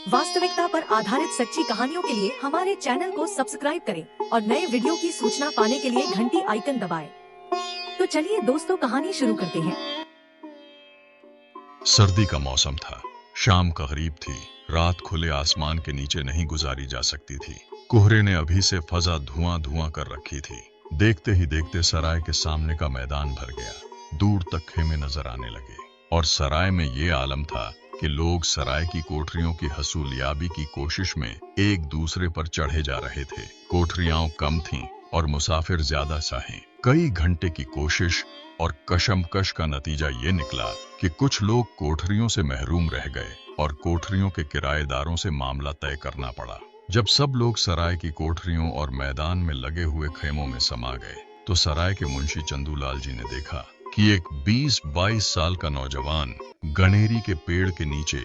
वास्तविकता पर आधारित सच्ची कहानियों के लिए हमारे चैनल को सब्सक्राइब करें और नए वीडियो की सूचना पाने के लिए घंटी आइकन दबाएं। तो चलिए दोस्तों, कहानी शुरू करते हैं। सर्दी का मौसम था। शाम का करीब थी। रात खुले आसमान के नीचे नहीं गुजारी जा सकती थी। कोहरे ने अभी से फजा धुआं धुआं कर रखी थी। देखते ही देखते सराय के सामने का मैदान भर गया। दूर तक खेमे नजर आने लगे और सराय में ये आलम था कि लोग सराय की कोठरियों की हसूलियाबी की कोशिश में एक दूसरे पर चढ़े जा रहे थे। कोठरियां कम थीं और मुसाफिर ज्यादा साहें। कई घंटे की कोशिश और कशमकश का नतीजा ये निकला कि कुछ लोग कोठरियों से महरूम रह गए और कोठरियों के किराएदारों से मामला तय करना पड़ा। जब सब लोग सराय की कोठरियों और मैदान में लगे हुए खेमों में समा गए तो सराय के मुंशी चंदूलाल जी ने देखा कि एक 20-22 साल का नौजवान गणेरी के पेड़ के नीचे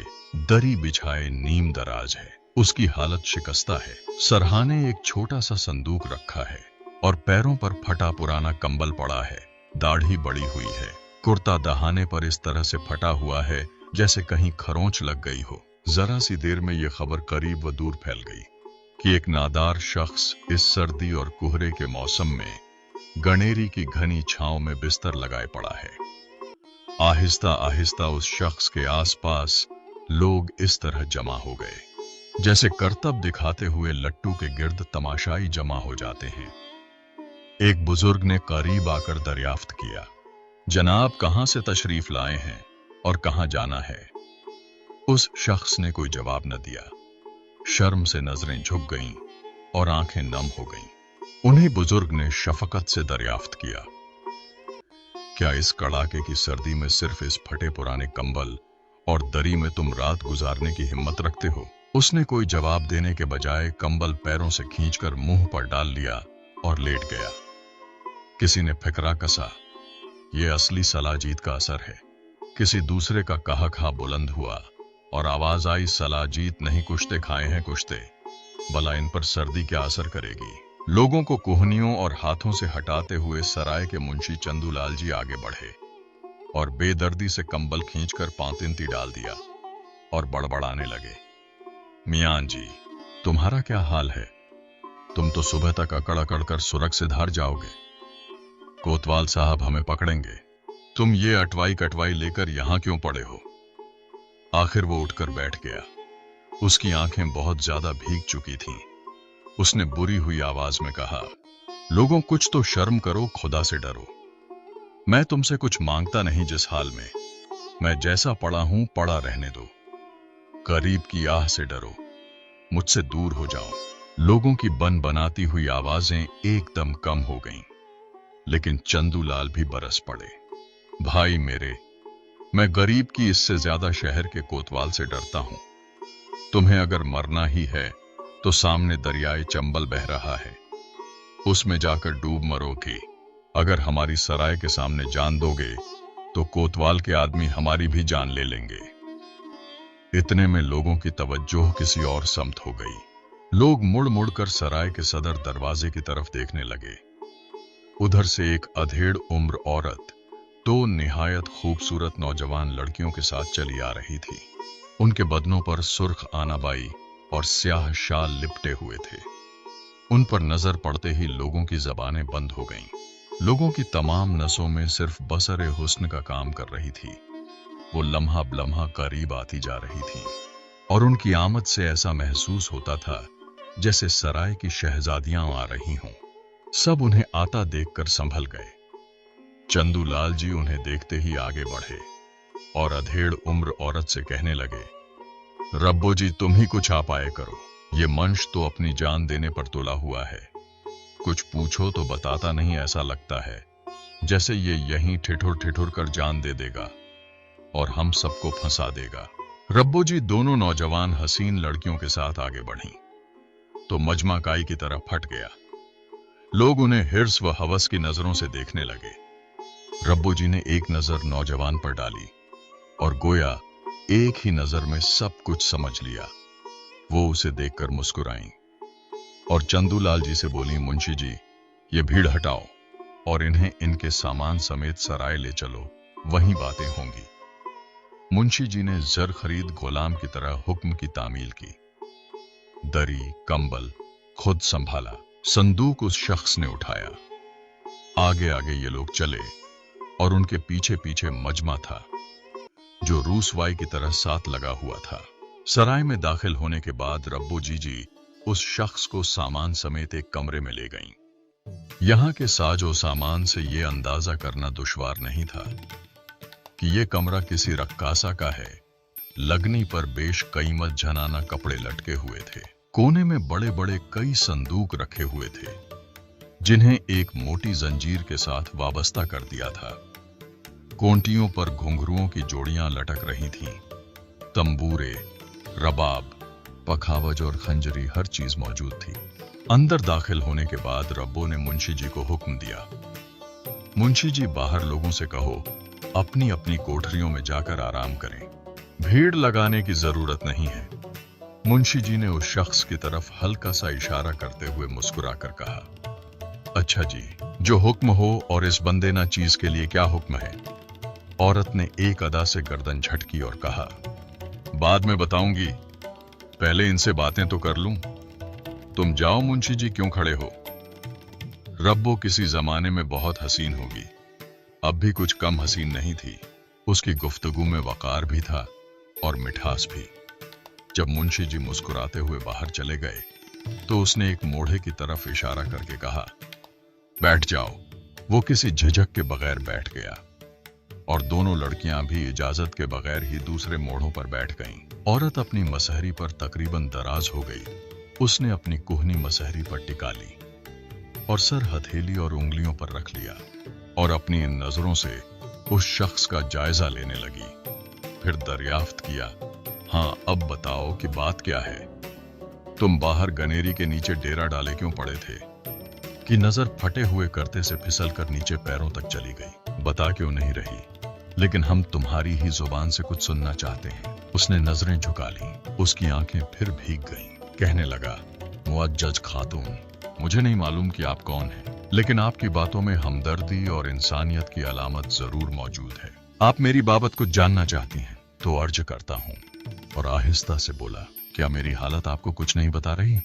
दरी बिछाए नीम दराज है। उसकी हालत शिकस्ता है। सरहाने एक छोटा सा संदूक रखा है और पैरों पर फटा पुराना कंबल पड़ा है। दाढ़ी बड़ी हुई है। कुर्ता दहाने पर इस तरह से फटा हुआ है जैसे कहीं खरोंच लग गई हो। जरा सी देर में यह खबर करीब व दूर फैल गई कि एक नादार शख्स इस सर्दी और कोहरे के मौसम में गणेरी की घनी छांव में बिस्तर लगाए पड़ा है। आहिस्ता आहिस्ता उस शख्स के आसपास लोग इस तरह जमा हो गए जैसे करतब दिखाते हुए लट्टू के गिर्द तमाशाई जमा हो जाते हैं। एक बुजुर्ग ने करीब आकर दरियाफ्त किया, जनाब कहां से तशरीफ लाए हैं और कहां जाना है? उस शख्स ने कोई जवाब न दिया। शर्म से नजरें झुक गईं और आंखें नम हो गईं। उन्हीं बुजुर्ग ने शफकत से दरियाफ्त किया, क्या इस कड़ाके की सर्दी में सिर्फ इस फटे पुराने कंबल और दरी में तुम रात गुजारने की हिम्मत रखते हो? उसने कोई जवाब देने के बजाय कंबल पैरों से खींचकर मुंह पर डाल लिया और लेट गया। किसी ने फिकरा कसा, यह असली सलाजीत का असर है। किसी दूसरे का कहा खा बुलंद हुआ और आवाज आई, सलाजीत नहीं कुश्ते खाए हैं कुश्ते। भला इन पर सर्दी क्या असर करेगी? लोगों को कोहनियों और हाथों से हटाते हुए सराय के मुंशी चंदूलाल जी आगे बढ़े और बेदर्दी से कंबल खींचकर पांतिंती डाल दिया और बड़बड़ाने लगे, मियां जी तुम्हारा क्या हाल है? तुम तो सुबह तक अकड़ अकड़ कर सुरग से धार जाओगे। कोतवाल साहब हमें पकड़ेंगे। तुम ये अटवाई कटवाई लेकर यहां क्यों पड़े हो? आखिर वो उठकर बैठ गया। उसकी आंखें बहुत ज्यादा भीग चुकी थीं। उसने बुरी हुई आवाज में कहा, लोगों कुछ तो शर्म करो, खुदा से डरो। मैं तुमसे कुछ मांगता नहीं जिस हाल में। मैं जैसा पड़ा हूं पड़ा रहने दो। गरीब की आह से डरो, मुझसे दूर हो जाओ। लोगों की बन बनाती हुई आवाजें एकदम कम हो गईं, लेकिन चंदूलाल भी बरस पड़े। भाई मेरे, मैं गरीब की इससे ज्यादा शहर के कोतवाल से डरता हूं। तुम्हें अगर मरना ही है तो सामने दरियाए चंबल बह रहा है, उसमें जाकर डूब मरोगे। अगर हमारी सराय के सामने जान दोगे तो कोतवाल के आदमी हमारी भी जान ले लेंगे। इतने में लोगों की तवज्जो किसी और समत हो गई। लोग मुड़ मुड़ कर सराय के सदर दरवाजे की तरफ देखने लगे। उधर से एक अधेड़ उम्र औरत दो निहायत खूबसूरत नौजवान लड़कियों के साथ चली आ रही थी। उनके बदनों पर सुर्ख आनाबाई और स्याह शाल लिपटे हुए थे। उन पर नजर पड़ते ही लोगों की जबानें बंद हो गईं। लोगों की तमाम नसों में सिर्फ बसरे हुस्न का काम कर रही थी। वो लम्हा बलम्हा करीब आती जा रही थी और उनकी आमद से ऐसा महसूस होता था जैसे सराय की शहजादियां आ रही हों। सब उन्हें आता देखकर संभल गए। चंदूलाल जी उन्हें देखते ही आगे बढ़े और अधेड़ उम्र औरत से कहने लगे, रब्बो जी तुम ही कुछ आ पाए करो। ये मंश तो अपनी जान देने पर तुला हुआ है। कुछ पूछो तो बताता नहीं, ऐसा लगता है जैसे ये यहीं ठिठुर ठिठुर कर जान दे देगा और हम सबको फंसा देगा। रब्बो जी दोनों नौजवान हसीन लड़कियों के साथ आगे बढ़ीं तो मजमा काई की तरह फट गया। लोग उन्हें हिर्स व हवस की नजरों से देखने लगे। रब्बो जी ने एक नजर नौजवान पर डाली और गोया एक ही नजर में सब कुछ समझ लिया। वो उसे देखकर मुस्कुराईं और चंदूलाल जी से बोली, मुंशी जी ये भीड़ हटाओ और इन्हें इनके सामान समेत सराय ले चलो, वहीं बातें होंगी। मुंशी जी ने जर खरीद गुलाम की तरह हुक्म की तामील की। दरी कंबल खुद संभाला। संदूक उस शख्स ने उठाया। आगे आगे ये लोग चले और उनके पीछे पीछे मजमा था जो रूसवाई की तरह साथ लगा हुआ था। सराय में दाखिल होने के बाद रब्बो जीजी उस शख्स को सामान समेत एक कमरे में ले गईं। यहां के साजो सामान से ये अंदाजा करना दुश्वार नहीं था कि ये कमरा किसी रक्कासा का है। लगनी पर बेश कीमत झनाना कपड़े लटके हुए थे। कोने में बड़े बड़े कई संदूक रखे हुए थे जिन्हें एक मोटी जंजीर के साथ वाबस्ता कर दिया था। कोंटियों पर घुंघरुओं की जोड़ियां लटक रही थीं। तंबूरे, रबाब, पखावज और खंजरी हर चीज मौजूद थी। अंदर दाखिल होने के बाद रब्बो ने मुंशी जी को हुक्म दिया, मुंशी जी बाहर लोगों से कहो अपनी अपनी कोठरियों में जाकर आराम करें, भीड़ लगाने की जरूरत नहीं है। मुंशी जी ने उस शख्स की तरफ हल्का सा इशारा करते हुए मुस्कुराकर कहा, अच्छा जी, जो हुक्म हो। और इस बंदेना चीज के लिए क्या हुक्म है? औरत ने एक अदा से गर्दन झटकी और कहा, बाद में बताऊंगी, पहले इनसे बातें तो कर लूं। तुम जाओ मुंशी जी, क्यों खड़े हो? रब्बो किसी जमाने में बहुत हसीन होगी, अब भी कुछ कम हसीन नहीं थी। उसकी गुफ्तगू में वकार भी था और मिठास भी। जब मुंशी जी मुस्कुराते हुए बाहर चले गए तो उसने एक मोढ़े की तरफ इशारा करके कहा, बैठ जाओ। वो किसी झिझक के बगैर बैठ गया और दोनों लड़कियां भी इजाजत के बगैर ही दूसरे मोढ़ों पर बैठ गईं। औरत अपनी मसहरी पर तकरीबन दराज हो गई। उसने अपनी कुहनी मसहरी पर टिका ली और सर हथेली और उंगलियों पर रख लिया और अपनी इन नजरों से उस शख्स का जायजा लेने लगी। फिर दरियाफ्त किया, हाँ अब बताओ कि बात क्या है? तुम बाहर गनेरी के नीचे डेरा डाले क्यों पड़े थे? कि नजर फटे हुए करते से फिसल कर नीचे पैरों तक चली गई। बता क्यों नहीं रही? लेकिन हम तुम्हारी ही जुबान से कुछ सुनना चाहते हैं। उसने नजरें झुका ली। उसकी आंखें फिर भीग गईं। कहने लगा, मुअज्जज खातून, मुझे नहीं मालूम कि आप कौन हैं, लेकिन आपकी बातों में हमदर्दी और इंसानियत की अलामत जरूर मौजूद है। आप मेरी बाबत कुछ जानना चाहती हैं तो अर्ज करता हूँ। और आहिस्ता से बोला, क्या मेरी हालत आपको कुछ नहीं बता रही?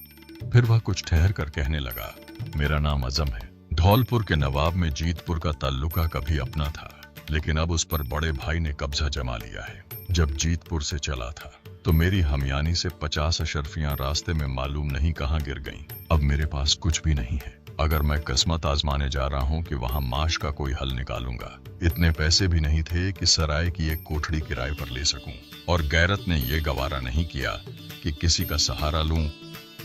फिर वह कुछ ठहर कर कहने लगा, मेरा नाम अजम है। धौलपुर के नवाब में जीतपुर का ताल्लुका कभी अपना था, लेकिन अब उस पर बड़े भाई ने कब्जा जमा लिया है। जब जीतपुर से चला था तो मेरी हमयानी से 50 अशरफियां रास्ते में मालूम नहीं कहां गिर गईं। अब मेरे पास कुछ भी नहीं है। अगर मैं किस्मत आजमाने जा रहा हूं कि वहां माश का कोई हल निकालूंगा। इतने पैसे भी नहीं थे कि सराय की एक कोठड़ी किराए पर ले सकूं, और गैरत ने यह गवारा नहीं किया कि किसी का सहारा लूं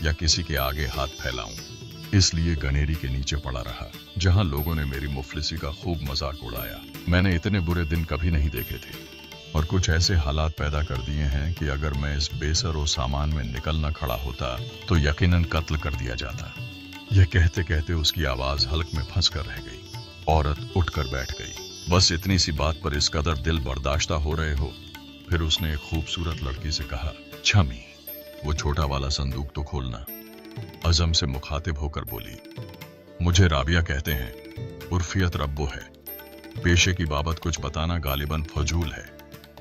या किसी के आगे हाथ फैलाऊं। इसलिए गनेरी के नीचे पड़ा रहा, जहां लोगों ने मेरी मुफलिसी का खूब मजाक उड़ाया। मैंने इतने बुरे दिन कभी नहीं देखे थे और कुछ ऐसे हालात पैदा कर दिए हैं कि अगर मैं इस बेसर और सामान में निकल न खड़ा होता तो यकीनन कत्ल कर दिया जाता। यह कहते कहते उसकी आवाज हल्क में फंस कर रह गई। औरत उठकर बैठ गई। बस इतनी सी बात पर इस कदर दिल बर्दाश्ता हो रहे हो? फिर उसने एक खूबसूरत लड़की से कहा, छमी, वो छोटा वाला संदूक तो खोलना। अजम से मुखातिब होकर बोली, मुझे राबिया कहते हैं, उर्फियत रब्बो है। पेशे की बाबत कुछ बताना गालिबन फजूल है।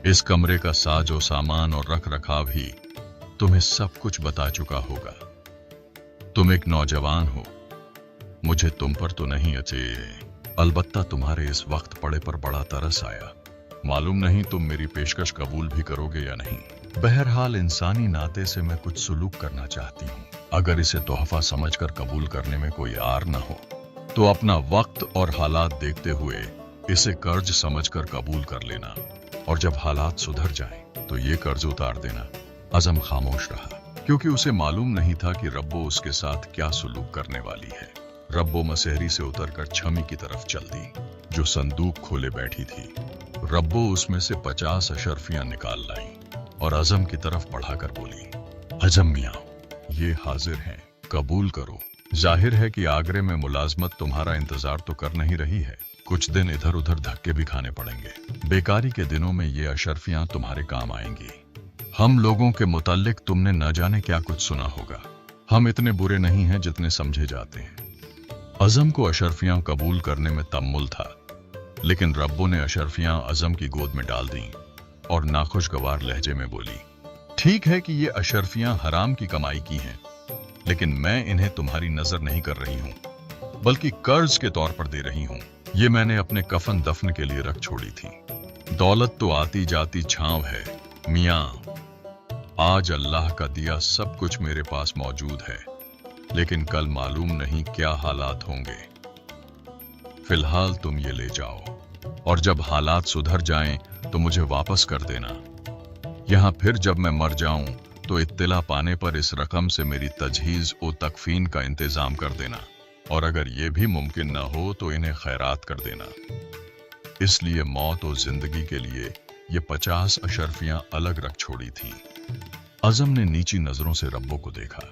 इस कमरे का साजो सामान और रख रखाव ही तुम्हें सब कुछ बता चुका होगा। तुम एक नौजवान हो, मुझे तुम पर तो नहीं अचे, अलबत्ता तुम्हारे इस वक्त पड़े पर बड़ा तरस आया। मालूम नहीं तुम मेरी पेशकश कबूल भी करोगे या नहीं। बहरहाल इंसानी नाते से मैं कुछ सुलूक करना चाहती हूँ। अगर इसे तोहफा समझकर कबूल करने में कोई आर न हो तो अपना वक्त और हालात देखते हुए इसे कर्ज समझकर कबूल कर लेना, और जब हालात सुधर जाएं तो ये कर्ज उतार देना। अजम खामोश रहा, क्योंकि उसे मालूम नहीं था कि रब्बो उसके साथ क्या सुलूक करने वाली है। रब्बो मसहरी से उतरकर छमी की तरफ चल दी, जो संदूक खोले बैठी थी। रब्बो उसमें से 50 अशरफियां निकाल लाई और अजम की तरफ बढ़ाकर बोली, अजम मियां, ये हाजिर हैं, कबूल करो। जाहिर है कि आगरे में मुलाजमत तुम्हारा इंतजार तो कर नहीं रही है। कुछ दिन इधर उधर धक्के भी खाने पड़ेंगे। बेकारी के दिनों में ये अशरफियां तुम्हारे काम आएंगी। हम लोगों के मुताल्लिक तुमने न जाने क्या कुछ सुना होगा। हम इतने बुरे नहीं हैं जितने समझे जाते हैं। अजम को अशरफियां कबूल करने में तम्मुल था, लेकिन रब्बो ने अशरफियां अजम की गोद में डाल दी और नाखुशगवार लहजे में बोली, ठीक है कि ये अशरफियां हराम की कमाई की हैं, लेकिन मैं इन्हें तुम्हारी नजर नहीं कर रही हूं, बल्कि कर्ज के तौर पर दे रही हूं। ये मैंने अपने कफन दफन के लिए रख छोड़ी थी। दौलत तो आती जाती छांव है मियां। आज अल्लाह का दिया सब कुछ मेरे पास मौजूद है, लेकिन कल मालूम नहीं क्या हालात होंगे। फिलहाल तुम ये ले जाओ, और जब हालात सुधर जाएं तो मुझे वापस कर देना। यहां फिर जब मैं मर जाऊं तो इत्तिला पाने पर इस रकम से मेरी तजहीज और तकफीन का इंतजाम कर देना, और अगर ये भी मुमकिन न हो तो इन्हें खैरात कर देना। इसलिए मौत और जिंदगी के लिए ये 50 अशरफियां अलग रख छोड़ी थीं। अज़म ने नीची नजरों से रब्बो को देखा।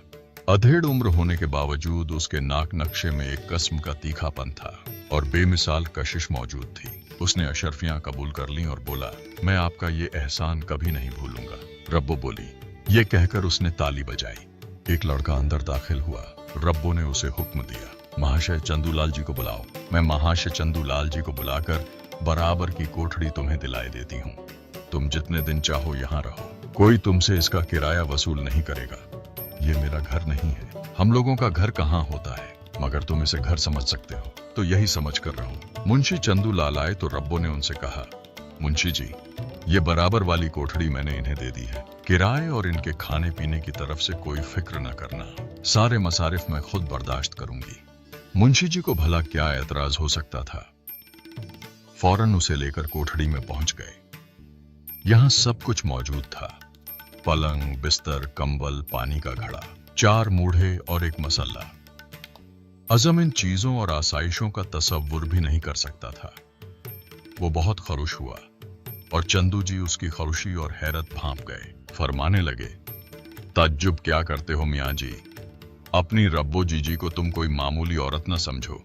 अधेड़ उम्र होने के बावजूद उसके नाक नक्शे में एक किस्म का तीखापन था और बेमिसाल कशिश मौजूद थी। उसने अशरफियां कबूल कर लीं और बोला, मैं आपका ये एहसान कभी नहीं भूलूंगा। रब्बो बोली। ये कहकर उसने ताली बजाई। एक लड़का अंदर दाखिल हुआ। रब्बो ने उसे हुक्म दिया, महाशय चंदूलाल जी को बुलाओ। मैं महाशय चंदूलाल जी को बुलाकर बराबर की कोठड़ी तुम्हें दिलाए देती हूँ। तुम जितने दिन चाहो यहाँ रहो, कोई तुमसे इसका किराया वसूल नहीं करेगा। ये मेरा घर नहीं है। हम लोगों का घर कहाँ होता है, मगर तुम इसे घर समझ सकते हो तो यही समझ कर रहो। मुंशी चंदूलाल आए तो रब्बो ने उनसे कहा, मुंशी जी, ये बराबर वाली कोठड़ी मैंने इन्हें दे दी है। किराए और इनके खाने पीने की तरफ से कोई फिक्र न करना। सारे मसारिफ मैं खुद बर्दाश्त करूंगी। मुंशी जी को भला क्या एतराज हो सकता था। फौरन उसे लेकर कोठड़ी में पहुंच गए। यहां सब कुछ मौजूद था। पलंग, बिस्तर, कंबल, पानी का घड़ा, 4 मूढ़े और एक मसल्ला। अज़म इन चीजों और आसाइशों का तसव्वुर भी नहीं कर सकता था। वो बहुत खरुश हुआ और चंदू जी उसकी खरुशी और हैरत भांप गए। फरमाने लगे, ताज्जुब क्या करते हो मियाँ जी, अपनी रब्बो जीजी को तुम कोई मामूली औरत न समझो।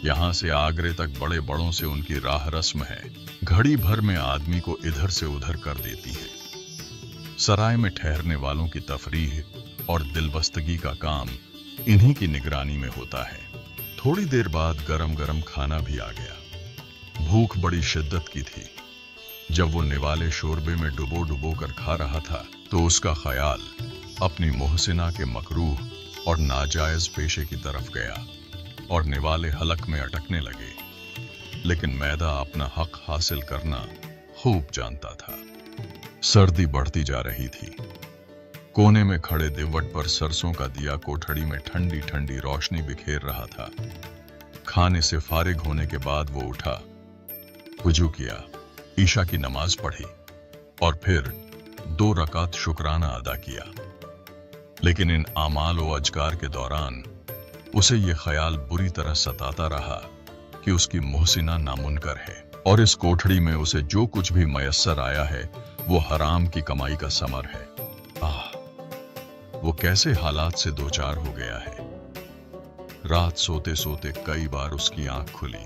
यहां से आगरे तक बड़े बड़ों से उनकी राह रस्म है। घड़ी भर में आदमी को इधर से उधर कर देती है। सराय में ठहरने वालों की तफरीह और दिलबस्तगी का काम इन्हीं की निगरानी में होता है। थोड़ी देर बाद गरम गरम खाना भी आ गया। भूख बड़ी शिद्दत की थी। जब वो निवाले शोरबे में डुबो डुबो कर खा रहा था तो उसका ख्याल अपनी मोहसिना के मकरूह और नाजायज पेशे की तरफ गया और निवाले हलक में अटकने लगे। लेकिन मैदा अपना हक हासिल करना खूब जानता था। सर्दी बढ़ती जा रही थी। कोने में खड़े दिवट पर सरसों का दिया कोठड़ी में ठंडी ठंडी रोशनी बिखेर रहा था। खाने से फारिग होने के बाद वो उठा, वुजू किया, ईशा की नमाज पढ़ी और फिर 2 रकात शुक्राना अदा किया। लेकिन इन आमाल व अजकार के दौरान उसे ये ख्याल बुरी तरह सताता रहा कि उसकी मोहसिना नामुनकर है और इस कोठड़ी में उसे जो कुछ भी मयस्सर आया है वो हराम की कमाई का समर है। वो कैसे हालात से दो चार हो गया है। रात सोते सोते कई बार उसकी आंख खुली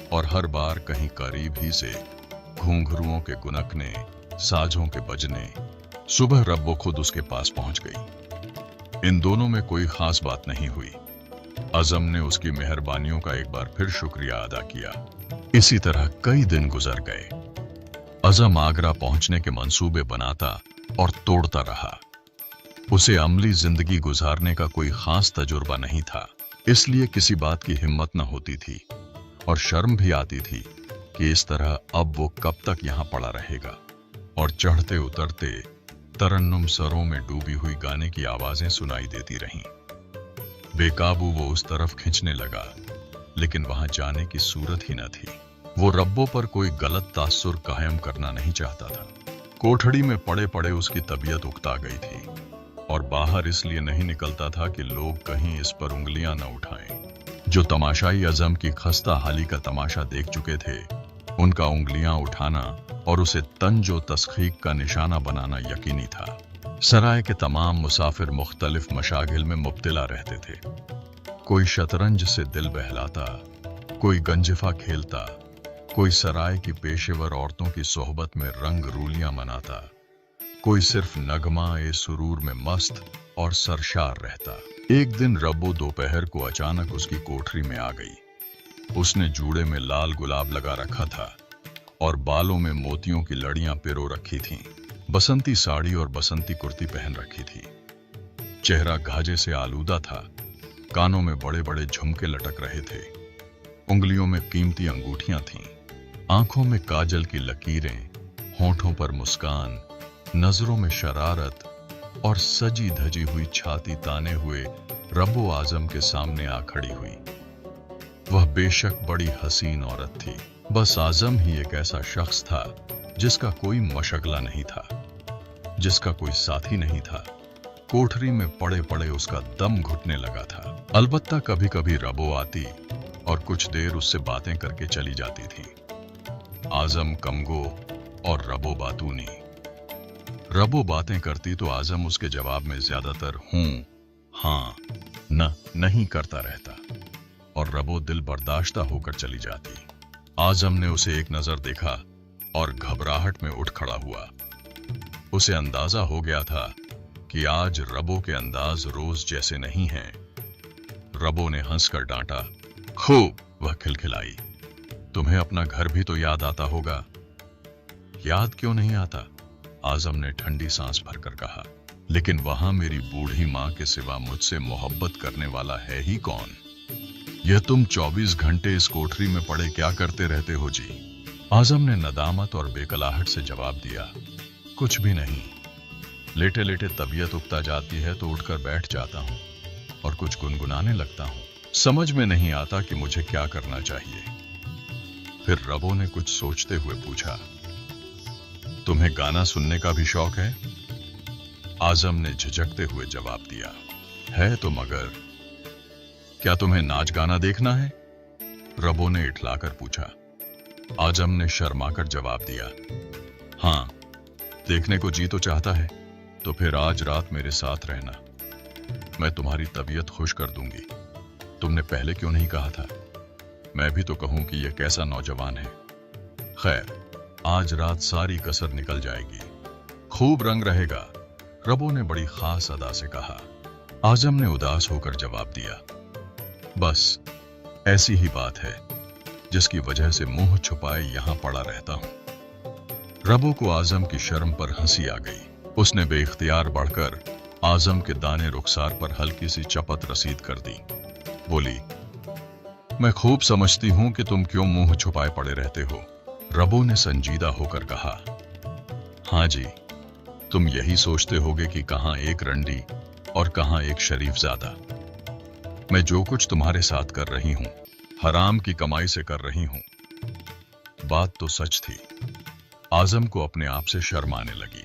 और हर बार कहीं करीब ही से घूंघरुओं के गुनकने, साजों के बजने। सुबह रब्बो खुद उसके पास पहुंच गई। इन दोनों में कोई खास बात नहीं हुई। अज़म ने उसकी मेहरबानियों का एक बार फिर शुक्रिया अदा किया। इसी तरह कई दिन गुजर गए। अज़म आगरा पहुंचने के मंसूबे बनाता और तोड़ता रहा। उसे अमली जिंदगी गुजारने का कोई खास तजुर्बा नहीं था, इसलिए किसी बात की हिम्मत न होती थी और शर्म भी आती थी कि इस तरह अब वो कब तक यहां पड़ा रहेगा। और चढ़ते उतरते तरन्नुम सरों में डूबी हुई गाने की आवाजें सुनाई देती रहीं। बेकाबू वो उस तरफ खींचने लगा, लेकिन वहां जाने की सूरत ही न थी। वो रब्बो पर कोई गलत तासुर कायम करना नहीं चाहता था। कोठड़ी में पड़े पड़े उसकी तबीयत उकता गई थी और बाहर इसलिए नहीं निकलता था कि लोग कहीं इस पर उंगलियां न उठाएं। जो तमाशाई अज़म की खस्ता हाली का तमाशा देख चुके थे, उनका उंगलियां उठाना और उसे तंज व तस्खीक का निशाना बनाना यकीनी था। सराय के तमाम मुसाफिर मुख्तलिफ मशागिल में मुब्तिला रहते थे। कोई शतरंज से दिल बहलाता, कोई गंजिफा खेलता, कोई सराय की पेशेवर औरतों की सोहबत में रंग रूलियां मनाता, कोई सिर्फ नगमा ए सुरूर में मस्त और सरशार रहता। एक दिन रब्बो दोपहर को अचानक उसकी कोठरी में आ गई। उसने जूड़े में लाल गुलाब लगा रखा था और बालों में मोतियों की लड़ियां पिरो रखी थीं। बसंती साड़ी और बसंती कुर्ती पहन रखी थी। चेहरा गाजे से आलूदा था। कानों में बड़े बड़े झुमके लटक रहे थे। उंगलियों में कीमती अंगूठियां थीं। आंखों में काजल की लकीरें, होंठों पर मुस्कान, नजरों में शरारत और सजी धजी हुई छाती ताने हुए रब्बो आजम के सामने आ खड़ी हुई। वह बेशक बड़ी हसीन औरत थी। बस आजम ही एक ऐसा शख्स था जिसका कोई मशगला नहीं था, जिसका कोई साथी नहीं था। कोठरी में पड़े पड़े उसका दम घुटने लगा था। अलबत्ता कभी कभी रबो आती और कुछ देर उससे बातें करके चली जाती थी। आजम कमगो और रबो बातूनी। रबो बातें करती तो आजम उसके जवाब में ज्यादातर हूं, हां, न, नहीं करता रहता और रबो दिल बर्दाश्ता होकर चली जाती। आजम ने उसे एक नजर देखा और घबराहट में उठ खड़ा हुआ। उसे अंदाजा हो गया था कि आज रबो के अंदाज रोज जैसे नहीं हैं। रबो ने हंसकर डांटा, खूब, वह खिलखिलाई। तुम्हें अपना घर भी तो याद आता होगा। याद क्यों नहीं आता? आजम ने ठंडी सांस भरकर कहा। लेकिन वहां मेरी बूढ़ी मां के सिवा मुझसे मोहब्बत करने वाला है ही कौन? यह तुम 24 घंटे इस कोठरी में पड़े क्या करते रहते हो जी? आजम ने नदामत और बेकलाहट से जवाब दिया, कुछ भी नहीं। लेटे लेटे तबीयत उकता जाती है तो उठकर बैठ जाता हूं और कुछ गुनगुनाने लगता हूं। समझ में नहीं आता कि मुझे क्या करना चाहिए। फिर रबो ने कुछ सोचते हुए पूछा, तुम्हें गाना सुनने का भी शौक है? आजम ने झिझकते हुए जवाब दिया, है तो मगर क्या तुम्हें नाच गाना देखना है? रबो ने इठलाकर पूछा। आजम ने शर्माकर जवाब दिया, हां, देखने को जी तो चाहता है। तो फिर आज रात मेरे साथ रहना, मैं तुम्हारी तबीयत खुश कर दूंगी। तुमने पहले क्यों नहीं कहा था? मैं भी तो कहूं कि यह कैसा नौजवान है। खैर, आज रात सारी कसर निकल जाएगी, खूब रंग रहेगा, रबो ने बड़ी खास अदा से कहा। आजम ने उदास होकर जवाब दिया, बस ऐसी ही बात है जिसकी वजह से मुंह छुपाए यहां पड़ा रहता हूं। रबो को आजम की शर्म पर हंसी आ गई। उसने बेइख्तियार बढ़कर आजम के दाने रुखसार पर हल्की सी चपत रसीद कर दी। बोली, मैं खूब समझती हूं कि तुम क्यों मुंह छुपाए पड़े रहते हो। रबो ने संजीदा होकर कहा, हां जी, तुम यही सोचते होगे कि कहां एक रंडी और कहां एक शरीफजादा। मैं जो कुछ तुम्हारे साथ कर रही हूं, हराम की कमाई से कर रही हूं। बात तो सच थी। आजम को अपने आप से शर्म आने लगी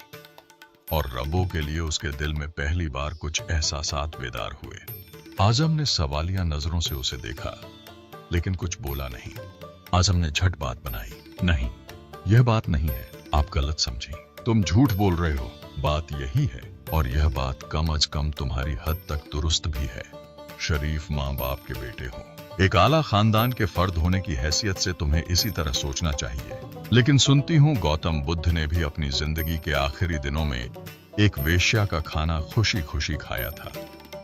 और रबो के लिए उसके दिल में पहली बार कुछ एहसासात बेदार हुए। आजम ने सवालिया नजरों से उसे देखा, लेकिन कुछ बोला नहीं। आजम ने झट बात बनाई, नहीं, यह बात नहीं है, आप गलत समझी, तुम झूठ बोल रहे हो। बात यही है और यह बात कम अज कम तुम्हारी हद तक दुरुस्त भी है। शरीफ माँ बाप के बेटे हो, एक आला खानदान के फर्द होने की हैसियत से तुम्हें इसी तरह सोचना चाहिए। लेकिन सुनती हूँ गौतम बुद्ध ने भी अपनी जिंदगी के आखिरी दिनों में एक वेश्या का खाना खुशी खुशी खाया था।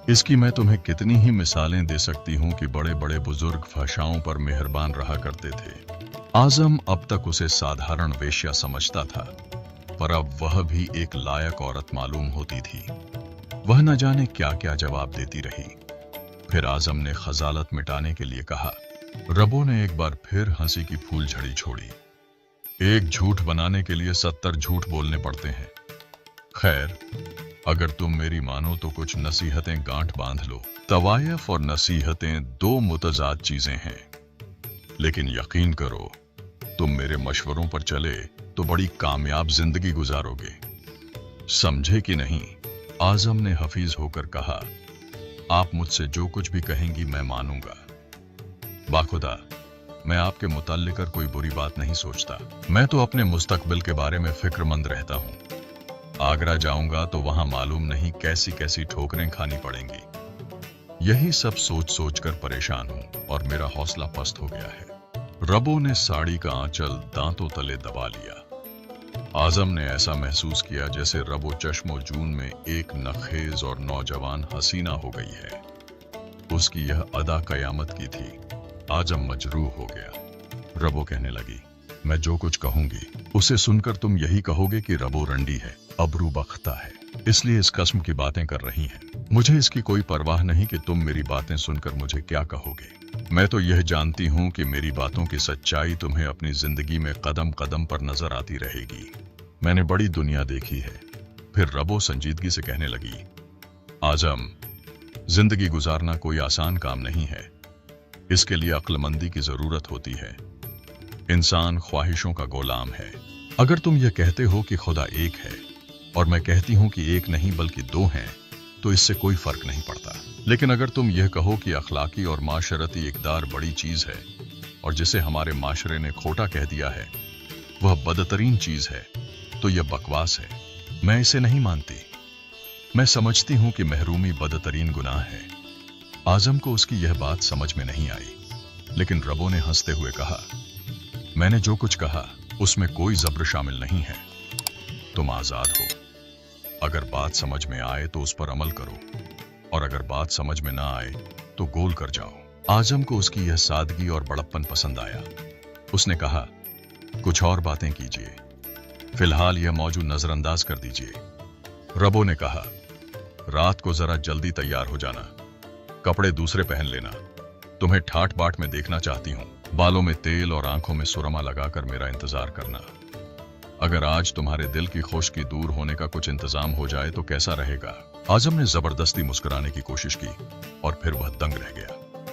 इसकी मैं तुम्हें कितनी ही मिसालें दे सकती हूँ कि बड़े बड़े बुजुर्ग फहशाओं पर मेहरबान रहा करते थे। आजम अब तक उसे साधारण वेश्या समझता था, पर अब वह भी एक लायक औरत मालूम होती थी। वह न जाने क्या क्या जवाब देती रही। फिर आजम ने खजालत मिटाने के लिए कहा। रबो ने एक बार फिर हंसी की फूल झड़ी छोड़ी। एक झूठ बनाने के लिए 70 झूठ बोलने पड़ते हैं। खैर, अगर तुम मेरी मानो तो कुछ नसीहतें गांठ बांध लो। तवायफ और नसीहतें दो मुतजाद चीजें हैं, लेकिन यकीन करो, तुम मेरे मशवरों पर चले तो बड़ी कामयाब जिंदगी गुजारोगे। समझे कि नहीं? आजम ने हफीज होकर कहा, आप मुझसे जो कुछ भी कहेंगी मैं मानूंगा। बाखुदा, मैं आपके मुताल्लिक कोई बुरी बात नहीं सोचता। मैं तो अपने मुस्तकबिल के बारे में फिक्रमंद रहता हूं। आगरा जाऊंगा तो वहां मालूम नहीं कैसी कैसी ठोकरें खानी पड़ेंगी। यही सब सोच सोच कर परेशान हूं और मेरा हौसला पस्त हो गया है। रबो ने साड़ी का आंचल दांतों तले दबा लिया। आजम ने ऐसा महसूस किया जैसे रबो चश्मो जून में एक नखेज और नौजवान हसीना हो गई है। उसकी यह अदा कयामत की थी। आजम मजरूह हो गया। रबो कहने लगी, मैं जो कुछ कहूंगी उसे सुनकर तुम यही कहोगे कि रबो रंडी है, अबरू बख्ता है, इसलिए इस कस्म की बातें कर रही हैं। मुझे इसकी कोई परवाह नहीं कि तुम मेरी बातें सुनकर मुझे क्या कहोगे। मैं तो यह जानती हूं कि मेरी बातों की सच्चाई तुम्हें अपनी जिंदगी में कदम कदम पर नजर आती रहेगी। मैंने बड़ी दुनिया देखी है। फिर रबो संजीदगी से कहने लगी, आजम, जिंदगी गुजारना कोई आसान काम नहीं है। इसके लिए अक्लमंदी की जरूरत होती है। इंसान ख्वाहिशों का गुलाम है। अगर तुम यह कहते हो कि खुदा एक है और मैं कहती हूं कि एक नहीं बल्कि दो हैं, तो इससे कोई फर्क नहीं पड़ता। लेकिन अगर तुम यह कहो कि अखलाकी और माशरती इकदार बड़ी चीज है और जिसे हमारे माशरे ने खोटा कह दिया है वह बदतरीन चीज है, तो यह बकवास है। मैं इसे नहीं मानती। मैं समझती हूं कि महरूमी बदतरीन गुनाह है। आजम को उसकी यह बात समझ में नहीं आई, लेकिन रबो ने हंसते हुए कहा, मैंने जो कुछ कहा उसमें कोई जब्र शामिल नहीं है। तुम आजाद हो। अगर बात समझ में आए तो उस पर अमल करो, और अगर बात समझ में ना आए तो गोल कर जाओ। आजम को उसकी यह सादगी और बड़प्पन पसंद आया। उसने कहा, कुछ और बातें कीजिए, फिलहाल यह मौजू नजरअंदाज कर दीजिए। रबो ने कहा, रात को जरा जल्दी तैयार हो जाना, कपड़े दूसरे पहन लेना। तुम्हें ठाट बाट में देखना चाहती हूँ। बालों में तेल और आंखों में सुरमा लगाकर मेरा इंतजार करना। अगर आज तुम्हारे दिल की खुश्की दूर होने का कुछ इंतजाम हो जाए तो कैसा रहेगा? आजम ने जबरदस्ती मुस्कुराने की कोशिश की और फिर वह दंग रह गया।